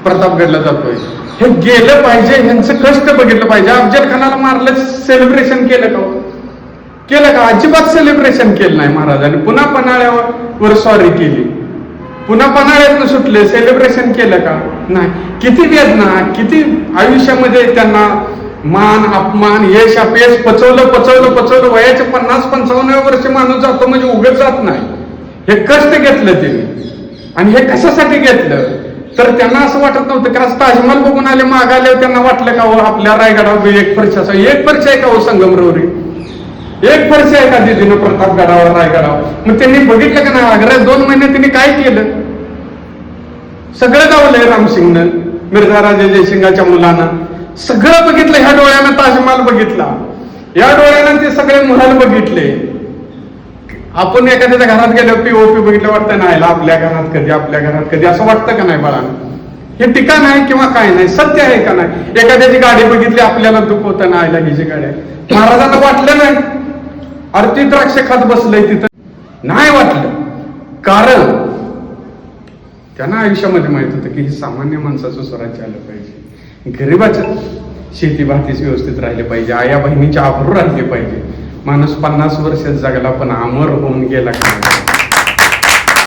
प्रतापगडला जातोय. हे गेलं पाहिजे, ह्यांचं कष्ट बघितलं पाहिजे. अफजल खानाला मारलं, सेलिब्रेशन केलं का? केलं का? अजिबात सेलिब्रेशन केलं नाही महाराजांनी. पुन्हा पन्हाळ्यावर सॉरी केली, पुन्हा पन्हाळ्यातनं सुटले, सेलिब्रेशन केलं का? नाही. किती वेदना, किती आयुष्यामध्ये त्यांना मान अपमान यश अपयश पचवलं. वयाच्या 50-55 वर्ष माणूस जातो म्हणजे उगाच जात नाही. हे कष्ट घेतलं त्यांनी. आणि हे कशासाठी घेतलं तर त्यांना असं वाटत नव्हतं की आज ताजमहल बघून आले, मागाले, त्यांना वाटलं का हो आपल्या रायगडावर एक फरशा आहे का हो संगमरवरी, एक फरशी आहे का दिदीनं प्रतापगडावर रायगडावर? मग त्यांनी बघितलं का नाही? आग्रा 2 महिने त्यांनी काय केलं? सगळं गावलंय रामसिंगनं, मिर्झा राजा जयसिंगाच्या मुलानं सगळं बघितलं. ह्या डोळ्यानं ताजमहल बघितला, या डोळ्यानं ते सगळे महल बघितले. आपण एखाद्याच्या घरात गेलो पीओपी बघितलं, वाटतं नाही आपल्या घरात कधी असं वाटतं का नाही बाळानं? हे टीका नाही किंवा काय नाही, सत्य आहे का नाही? एखाद्याची गाडी बघितली आपल्याला दुःख होतं ना, आयला हिची गाडी आहे. महाराजांना वाटलं नाही अरे ती द्राक्ष खात बसलंय तिथं? नाही वाटलं, कारण त्यांना आयुष्यामध्ये माहित होतं की हे सामान्य माणसाचं स्वराज्य आलं पाहिजे, गरिबाचं शेती भातीच व्यवस्थित राहिले पाहिजे, आया बहिणीचे आभरू राहिले पाहिजे. माणूस 50 वर्ष जगला पण अमर होऊन गेला का?